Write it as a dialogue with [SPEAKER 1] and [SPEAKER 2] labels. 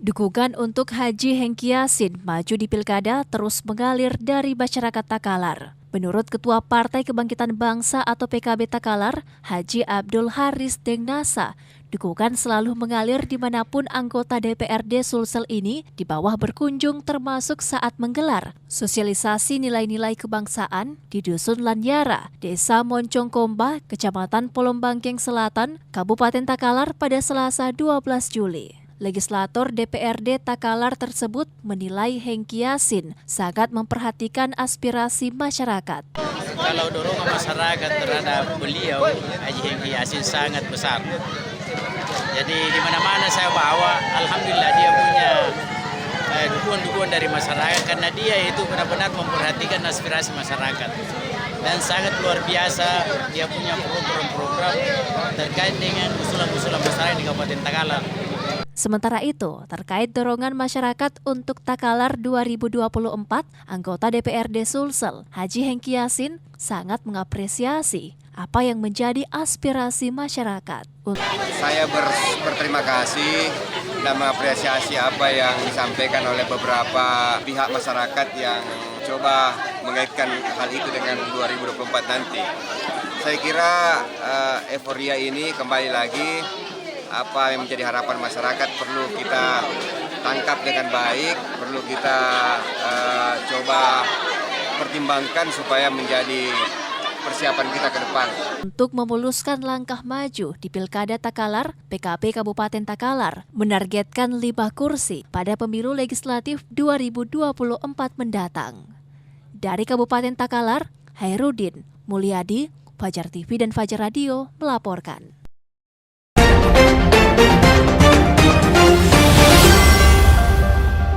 [SPEAKER 1] Dukungan untuk Haji Hengki Yassin maju di Pilkada terus mengalir dari masyarakat Takalar. Menurut Ketua Partai Kebangkitan Bangsa atau PKB Takalar, Haji Abdul Haris Dengnasa, dukungan selalu mengalir dimanapun anggota DPRD Sulsel ini di bawah berkunjung termasuk saat menggelar sosialisasi nilai-nilai kebangsaan di Dusun Lanyara, Desa Moncong Komba, Kecamatan Polombangkeng Selatan, Kabupaten Takalar pada Selasa 12 Juli. Legislator DPRD Takalar tersebut menilai Hengki Yassin sangat memperhatikan aspirasi masyarakat.
[SPEAKER 2] Kalau dorongan masyarakat terhadap beliau, Haji Hengki Yassin sangat besar. Jadi di mana-mana saya bawa, alhamdulillah dia punya dukungan dari masyarakat karena dia itu benar-benar memperhatikan aspirasi masyarakat. Dan sangat luar biasa dia punya program-program terkait dengan usulan-usulan masyarakat di Kabupaten Takalar.
[SPEAKER 1] Sementara itu, terkait dorongan masyarakat untuk Takalar 2024, anggota DPRD Sulsel, Haji Hengki Yassin, sangat mengapresiasi apa yang menjadi aspirasi masyarakat.
[SPEAKER 3] Saya berterima kasih dan mengapresiasi apa yang disampaikan oleh beberapa pihak masyarakat yang coba mengaitkan hal itu dengan 2024 nanti. Saya kira euforia ini kembali lagi apa yang menjadi harapan masyarakat perlu kita tangkap dengan baik, perlu kita coba pertimbangkan supaya menjadi persiapan kita ke depan.
[SPEAKER 1] Untuk memuluskan langkah maju di Pilkada Takalar, PKB Kabupaten Takalar menargetkan 5 kursi pada pemilu legislatif 2024 mendatang. Dari Kabupaten Takalar, Hairudin Mulyadi, Fajar TV dan Fajar Radio melaporkan.